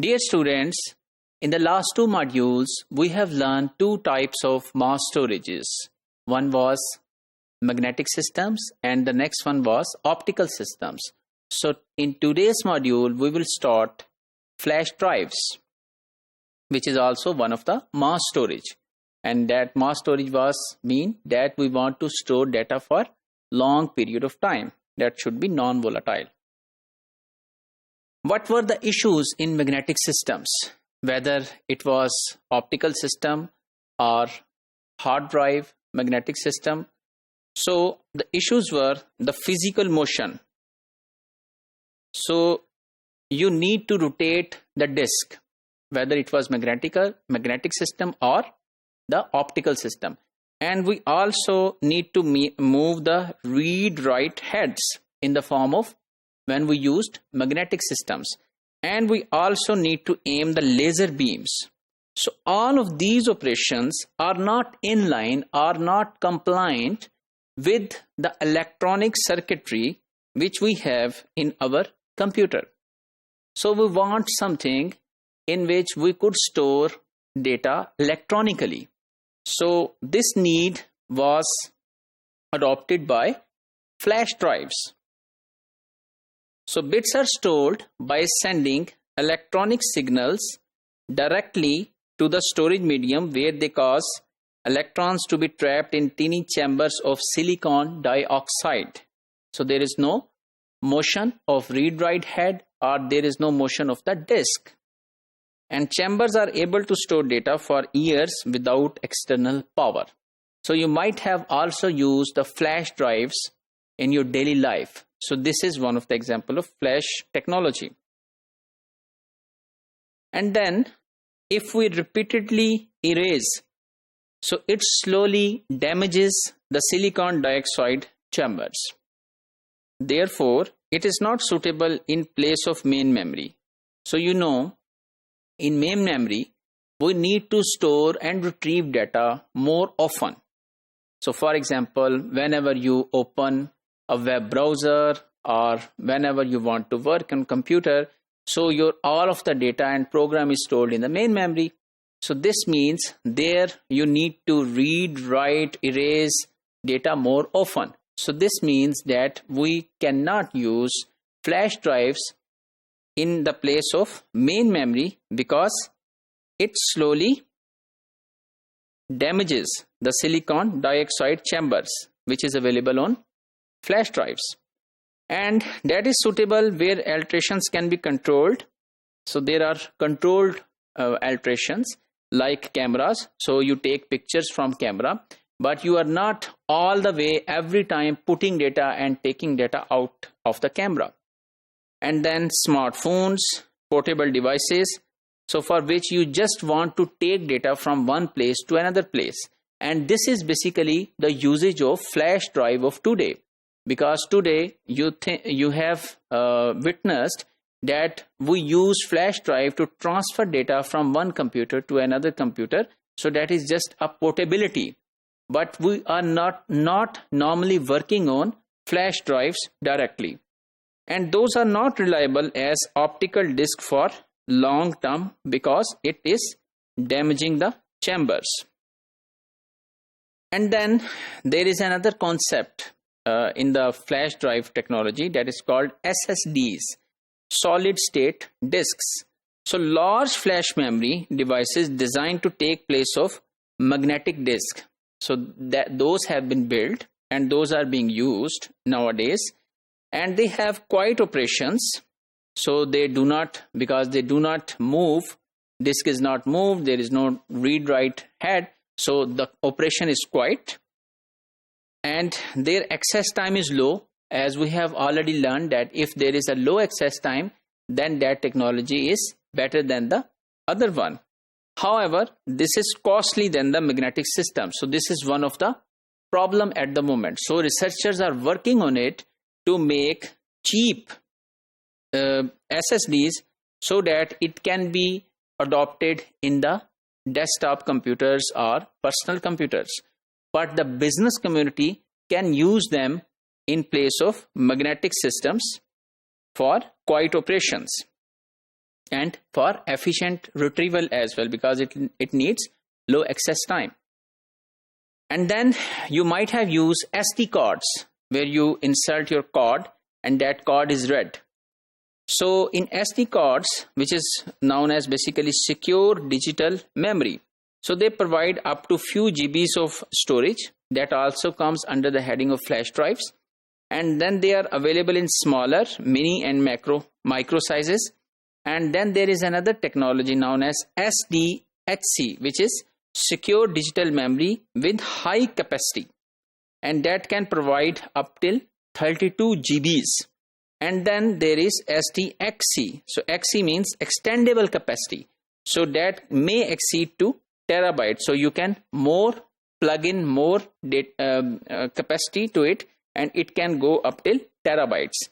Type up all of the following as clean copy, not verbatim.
Dear students, in the last two modules, we have learned two types of mass storages. One was magnetic systems and the next one was optical systems. So in today's module, we will start flash drives, which is also one of the mass storage. And that mass storage was mean that we want to store data for long period of time. That should be non-volatile. What were the issues in magnetic systems? Whether it was optical system or hard drive magnetic system. So the issues were the physical motion. So you need to rotate the disk, whether it was magnetic system or the optical system. And we also need to move the read-write heads in the form of when we used magnetic systems. And we also need to aim the laser beams. So all of these operations are not in line, are not compliant with the electronic circuitry which we have in our computer. So we want something in which we could store data electronically. So this need was adopted by flash drives. So bits are stored by sending electronic signals directly to the storage medium, where they cause electrons to be trapped in tiny chambers of silicon dioxide. So there is no motion of read-write head, or there is no motion of the disk. And chambers are able to store data for years without external power. So you might have also used the flash drives in your daily life. So this is one of the example of flash technology. And then if we repeatedly erase, so it slowly damages the silicon dioxide chambers. Therefore, it is not suitable in place of main memory. So you know, in main memory, we need to store and retrieve data more often. So for example, whenever you open a web browser or whenever you want to work on computer, so your all of the data and program is stored in the main memory. So this means there you need to read, write, erase data more often. So this means that we cannot use flash drives in the place of main memory because it slowly damages the silicon dioxide chambers which is available on flash drives. And that is suitable where alterations can be controlled. So there are controlled alterations like cameras. So you take pictures from camera, but you are not all the way every time putting data and taking data out of the camera. And then smartphones, portable devices, so for which you just want to take data from one place to another place. And this is basically the usage of flash drive of today. Because today you have witnessed that we use flash drive to transfer data from one computer to another computer. So that is just a portability. But we are not normally working on flash drives directly. And those are not reliable as optical disk for long term because it is damaging the chambers. And then there is another concept in the flash drive technology that is called SSDs, solid state disks. So large flash memory devices designed to take place of magnetic disk. So that those have been built and those are being used nowadays. And they have quiet operations. So they do not, because they do not move, disk is not moved, there is no read-write head. So the operation is quiet. And their access time is low, as we have already learned that if there is a low access time, then that technology is better than the other one. However, this is costly than the magnetic system. So this is one of the problem at the moment. So researchers are working on it to make cheap SSDs so that it can be adopted in the desktop computers or personal computers. But the business community can use them in place of magnetic systems for quiet operations. and for efficient retrieval as well, because it needs low access time. And then you might have used SD cards where you insert your card and that card is read. So in SD cards, which is known as basically secure digital memory, so they provide up to few GBs of storage. That also comes under the heading of flash drives. And then they are available in smaller, mini and micro sizes. And then there is another technology known as SDHC, which is secure digital memory with high capacity. And that can provide up till 32 GBs. And then there is SDXC. So XC means extendable capacity. So that may exceed to terabytes. So you can plug in more capacity to it, and it can go up till terabytes.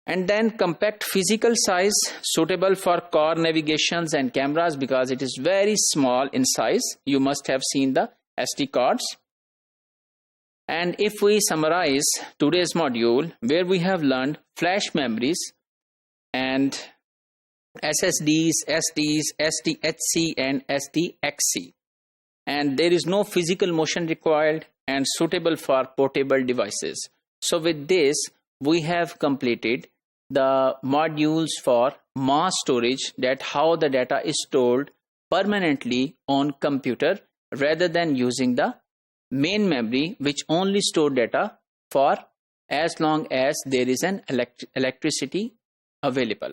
And then compact physical size, suitable for car navigations and cameras because it is very small in size. You must have seen the SD cards. And if we summarize today's module, where we have learned flash memories and SSDs, SDs, SDHC and SDXC. And there is no physical motion required and suitable for portable devices. So with this, we have completed the modules for mass storage, that how the data is stored permanently on computer rather than using the main memory, which only store data for as long as there is an electricity available.